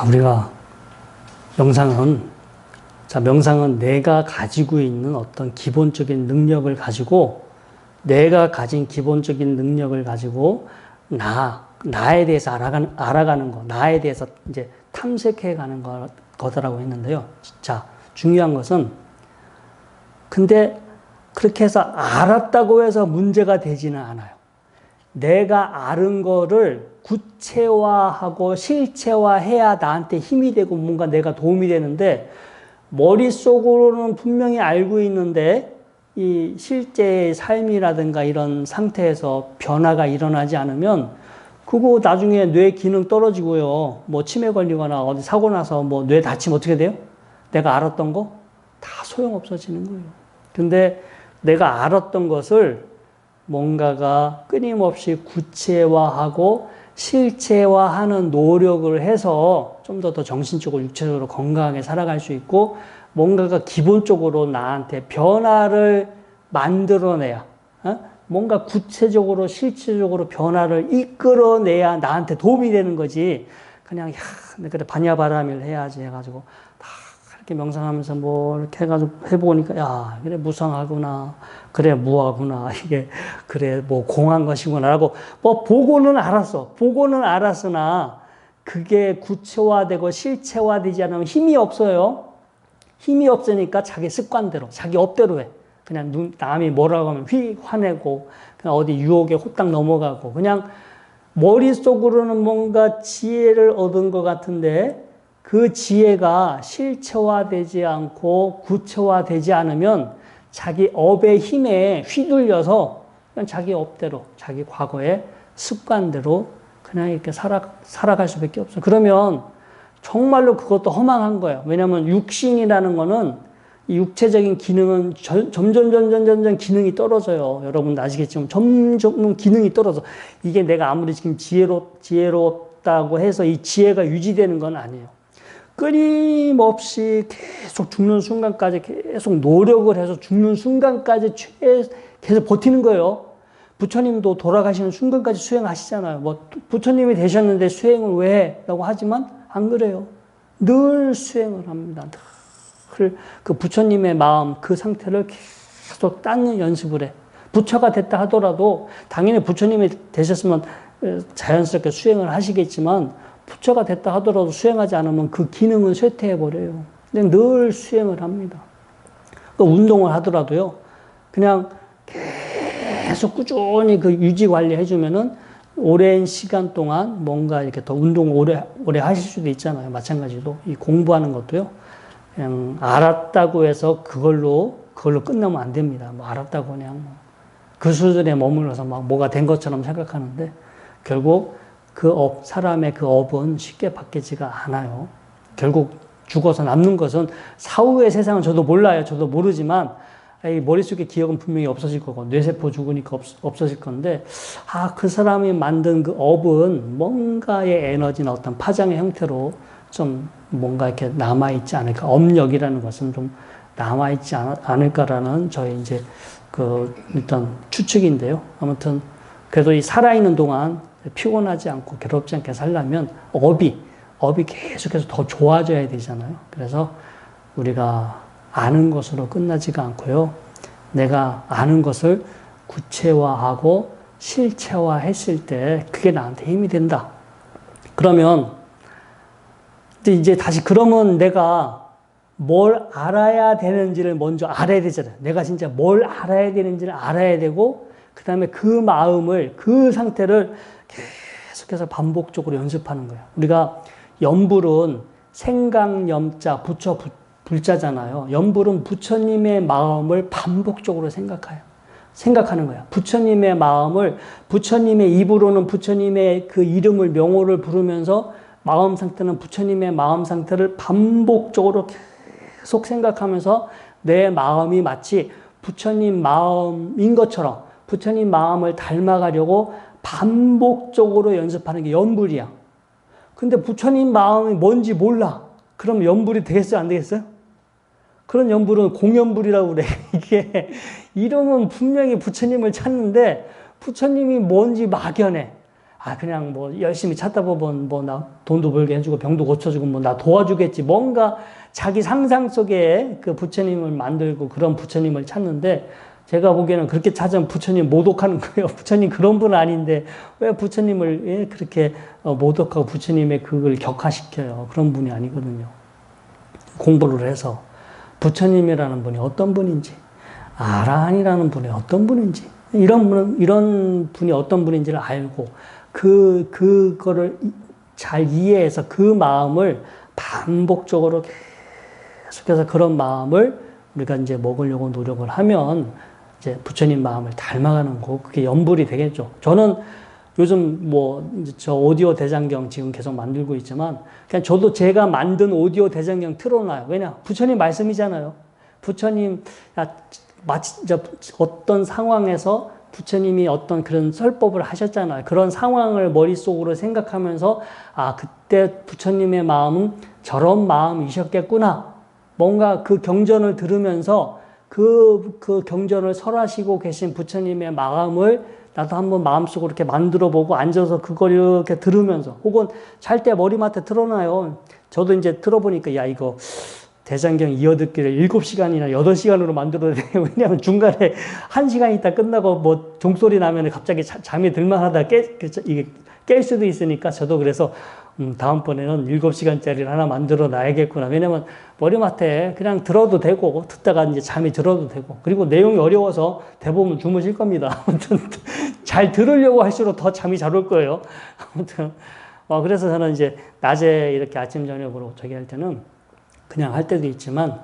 우리가 명상은 내가 가지고 있는 어떤 기본적인 능력을 가지고, 내가 가진 기본적인 능력을 가지고 나에 대해서 알아가는 거, 나에 대해서 이제 탐색해 가는 거더라고 했는데요. 자, 중요한 것은, 근데 그렇게 해서 알았다고 해서 문제가 되지는 않아요. 내가 아는 거를 구체화하고 실체화해야 나한테 힘이 되고 뭔가 내가 도움이 되는데, 머릿속으로는 분명히 알고 있는데 이 실제의 삶이라든가 이런 상태에서 변화가 일어나지 않으면 그거 나중에 뇌 기능 떨어지고요. 뭐 치매 걸리거나 어디 사고 나서 뭐 뇌 다치면 어떻게 돼요? 내가 알았던 거 다 소용없어지는 거예요. 근데 내가 알았던 것을 뭔가가 끊임없이 구체화하고 실체화하는 노력을 해서 좀 더 정신적으로 육체적으로 건강하게 살아갈 수 있고, 뭔가가 기본적으로 나한테 변화를 만들어내야, 뭔가 구체적으로 실체적으로 변화를 이끌어내야 나한테 도움이 되는 거지. 그냥 그래 반야바라밀 해야지 해가지고 다 이렇게 명상하면서 뭐 이렇게 해가지고 해보니까 그래 무상하구나, 그래 무하구나, 이게 그래 뭐 공한 것이구나라고 뭐 보고는 알았으나 그게 구체화되고 실체화되지 않으면 힘이 없어요. 힘이 없으니까 자기 습관대로, 자기 업대로 해. 그냥 남이 뭐라고 하면 화내고, 그냥 어디 유혹에 호딱 넘어가고, 그냥 머릿속으로는 뭔가 지혜를 얻은 것 같은데 그 지혜가 실체화되지 않고 구체화되지 않으면 자기 업의 힘에 휘둘려서 그냥 자기 업대로, 자기 과거의 습관대로 그냥 이렇게 살아갈 수밖에 없어요. 그러면 정말로 그것도 허망한 거예요. 왜냐하면 육신이라는 거는, 이 육체적인 기능은 점점 기능이 떨어져요. 여러분도 아시겠지만 점점 기능이 떨어져. 이게 내가 아무리 지금 지혜롭다고 해서 이 지혜가 유지되는 건 아니에요. 끊임없이 계속 죽는 순간까지 계속 노력을 해서 죽는 순간까지 계속 버티는 거예요. 부처님도 돌아가시는 순간까지 수행하시잖아요. 뭐 부처님이 되셨는데 수행을 왜 해? 라고 하지만 안 그래요. 늘 수행을 합니다. 늘 그 부처님의 마음, 그 상태를 계속 닦는 연습을 해. 부처가 됐다 하더라도 당연히 부처님이 되셨으면 자연스럽게 수행을 하시겠지만, 부처가 됐다 하더라도 수행하지 않으면 그 기능은 쇠퇴해버려요. 근데 늘 수행을 합니다. 그 운동을 하더라도요, 그냥 계속 꾸준히 그 유지 관리 해주면은 오랜 시간 동안 뭔가 이렇게 더 운동을 오래 하실 수도 있잖아요. 마찬가지로 이 공부하는 것도요, 그냥 알았다고 해서 그걸로 끝나면 안 됩니다. 뭐 알았다고 그냥 그 수준에 머물러서 막 뭐가 된 것처럼 생각하는데, 결국 사람의 그 업은 쉽게 바뀌지가 않아요. 결국 죽어서 남는 것은 사후의 세상은 저도 몰라요. 저도 모르지만 머릿속에 기억은 분명히 없어질 거고, 뇌세포 죽으니까 없어질 건데, 그 사람이 만든 그 업은 뭔가의 에너지나 어떤 파장의 형태로 좀 뭔가 이렇게 남아있지 않을까. 업력이라는 것은 좀 남아있지 않을까라는 저희 이제 일단 추측인데요. 아무튼 그래도 이 살아있는 동안 피곤하지 않고 괴롭지 않게 살려면 업이 계속해서 더 좋아져야 되잖아요. 그래서 우리가 아는 것으로 끝나지가 않고요. 내가 아는 것을 구체화하고 실체화했을 때 그게 나한테 힘이 된다. 그러면 이제 다시 그러면 내가 뭘 알아야 되는지를 먼저 알아야 되잖아요. 내가 진짜 뭘 알아야 되는지를 알아야 되고, 그 다음에 그 마음을, 그 상태를 계속해서 반복적으로 연습하는 거예요. 우리가 염불은 생강염자, 부처 불자잖아요. 염불은 부처님의 마음을 반복적으로 생각하는 거야. 부처님의 마음을, 부처님의 입으로는 부처님의 그 이름을, 명호를 부르면서 마음 상태는 부처님의 마음 상태를 반복적으로 계속 생각하면서 내 마음이 마치 부처님 마음인 것처럼 부처님 마음을 닮아가려고 반복적으로 연습하는 게 염불이야. 근데 부처님 마음이 뭔지 몰라. 그럼 염불이 되겠어요? 안 되겠어요? 그런 염불은 공염불이라고 그래. 이게 이름은 분명히 부처님을 찾는데 부처님이 뭔지 막연해. 그냥 뭐 열심히 찾다 보면 뭐 나 돈도 벌게 해주고 병도 고쳐주고 뭐 나 도와주겠지. 뭔가 자기 상상 속에 그 부처님을 만들고 그런 부처님을 찾는데 제가 보기에는 그렇게 찾으면 부처님 모독하는 거예요. 부처님 그런 분 아닌데 왜 부처님을 그렇게 모독하고 부처님의 그걸 격하시켜요. 그런 분이 아니거든요. 공부를 해서 부처님이라는 분이 어떤 분인지, 아라한이라는 분이 어떤 분인지, 이런 분이 어떤 분인지를 알고 그거를 잘 이해해서 그 마음을 반복적으로 계속해서 그런 마음을 우리가 이제 먹으려고 노력을 하면 이제 부처님 마음을 닮아가는 거, 그게 연불이 되겠죠. 저는 요즘 뭐 저 오디오 대장경 지금 계속 만들고 있지만 그냥 저도 제가 만든 오디오 대장경 틀어놔요. 왜냐? 부처님 말씀이잖아요. 부처님 마치 어떤 상황에서 부처님이 어떤 그런 설법을 하셨잖아요. 그런 상황을 머릿속으로 생각하면서 그때 부처님의 마음은 저런 마음이셨겠구나. 뭔가 그 경전을 들으면서 그 경전을 설하시고 계신 부처님의 마음을 나도 한번 마음속으로 이렇게 만들어 보고 앉아서 그걸 이렇게 들으면서 혹은 잘 때 머리맡에 틀어놔요. 저도 이제 들어보니까 이거 대장경 이어듣기를 7시간이나 8시간으로 만들어야 돼요. 왜냐하면 중간에 1시간 있다 끝나고 뭐 종소리 나면 갑자기 잠이 들만 하다 깰 수도 있으니까 저도 그래서 다음번에는 7시간짜리를 하나 만들어 놔야겠구나. 왜냐면 머리맡에 그냥 들어도 되고 듣다가 이제 잠이 들어도 되고 그리고 내용이 어려워서 대부분 주무실 겁니다. 아무튼 잘 들으려고 할수록 더 잠이 잘 올 거예요. 아무튼 그래서 저는 이제 낮에 이렇게 아침 저녁으로 저기 할 때는 그냥 할 때도 있지만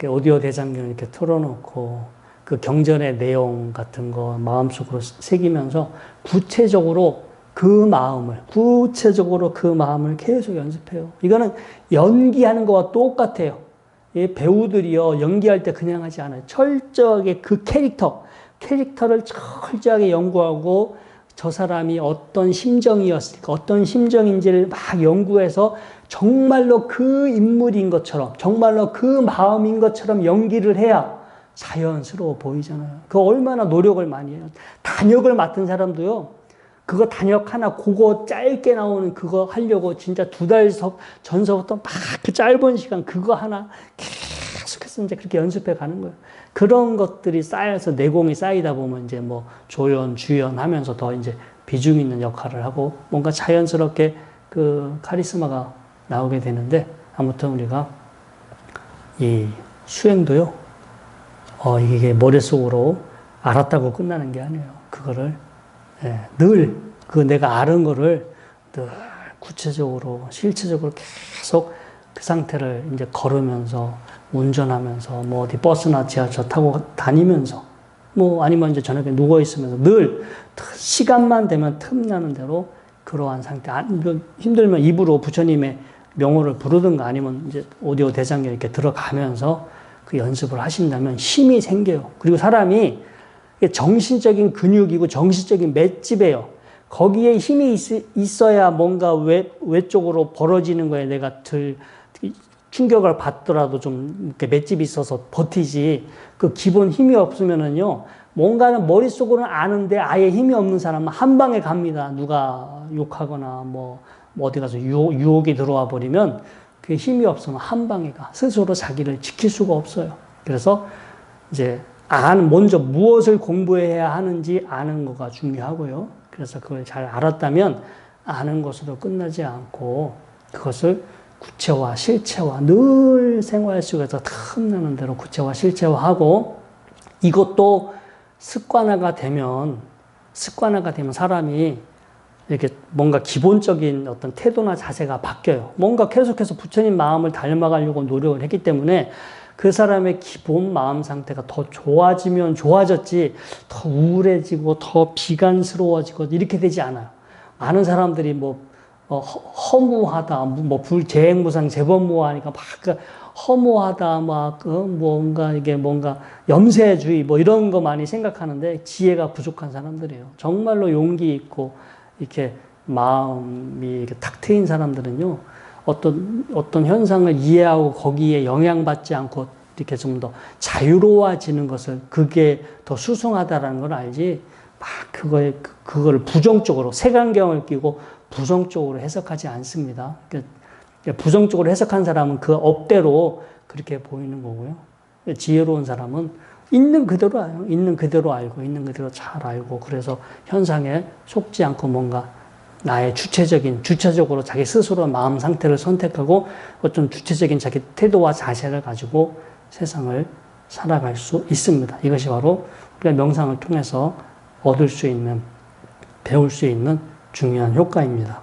오디오 대장경 이렇게 틀어놓고 그 경전의 내용 같은 거 마음속으로 새기면서 구체적으로 그 마음을 계속 연습해요. 이거는 연기하는 거와 똑같아요. 이 배우들이요, 연기할 때 그냥 하지 않아요. 철저하게 그 캐릭터를 철저하게 연구하고 저 사람이 어떤 심정이었을까, 어떤 심정인지를 막 연구해서 정말로 그 인물인 것처럼, 정말로 그 마음인 것처럼 연기를 해야 자연스러워 보이잖아요. 그 얼마나 노력을 많이 해요. 단역을 맡은 사람도요, 그거 단역 하나, 그거 짧게 나오는 그거 하려고 진짜 2달 전서부터 막 그 짧은 시간 그거 하나 계속해서 이제 그렇게 연습해 가는 거예요. 그런 것들이 쌓여서 내공이 쌓이다 보면 이제 뭐 조연, 주연 하면서 더 이제 비중 있는 역할을 하고 뭔가 자연스럽게 그 카리스마가 나오게 되는데 아무튼 우리가 이 수행도요, 이게 머릿속으로 알았다고 끝나는 게 아니에요. 그거를 늘 그 내가 아는 거를 늘 구체적으로 실체적으로 계속 그 상태를 이제 걸으면서 운전하면서 뭐 어디 버스나 지하철 타고 다니면서 뭐 아니면 이제 저녁에 누워 있으면서 늘 시간만 되면 틈나는 대로 그러한 상태, 힘들면 입으로 부처님의 명호를 부르든가 아니면 이제 오디오 대장경 이렇게 들어가면서 그 연습을 하신다면 힘이 생겨요. 그리고 사람이 정신적인 근육이고 정신적인 맷집이에요. 거기에 힘이 있어야 뭔가 외쪽으로 벌어지는 거에 내가 충격을 받더라도 좀 이렇게 맷집이 있어서 버티지. 그 기본 힘이 없으면은요, 뭔가는 머릿속으로는 아는데 아예 힘이 없는 사람은 한 방에 갑니다. 누가 욕하거나 뭐 어디 가서 유혹이 들어와 버리면 그 힘이 없으면 한 방에 가. 스스로 자기를 지킬 수가 없어요. 그래서 이제 먼저 무엇을 공부해야 하는지 아는 거가 중요하고요. 그래서 그걸 잘 알았다면 아는 것으로 끝나지 않고 그것을 구체화, 실체화, 늘 생활 속에서 틈나는 대로 구체화, 실체화하고 이것도 습관화가 되면 사람이 이렇게 뭔가 기본적인 어떤 태도나 자세가 바뀌어요. 뭔가 계속해서 부처님 마음을 닮아가려고 노력을 했기 때문에 그 사람의 기본 마음 상태가 더 좋아지면 좋아졌지 더 우울해지고 더 비관스러워지고 이렇게 되지 않아요. 많은 사람들이 뭐 허무하다, 뭐 재행무상 재범무하니까 막 허무하다, 막 뭔가 이게 뭔가 염세주의 뭐 이런 거 많이 생각하는데 지혜가 부족한 사람들이에요. 정말로 용기 있고 이렇게 마음이 이렇게 탁 트인 사람들은요, 어떤 현상을 이해하고 거기에 영향받지 않고 이렇게 좀 더 자유로워지는 것을, 그게 더 수승하다라는 걸 알지, 막 그거를 부정적으로, 색안경을 끼고 부정적으로 해석하지 않습니다. 부정적으로 해석한 사람은 그 업대로 그렇게 보이는 거고요. 지혜로운 사람은 있는 그대로 알고, 있는 그대로 알고, 있는 그대로 잘 알고, 그래서 현상에 속지 않고 뭔가 나의 주체적으로 자기 스스로 마음 상태를 선택하고 어떤 주체적인 자기 태도와 자세를 가지고 세상을 살아갈 수 있습니다. 이것이 바로 우리가 명상을 통해서 얻을 수 있는, 배울 수 있는 중요한 효과입니다.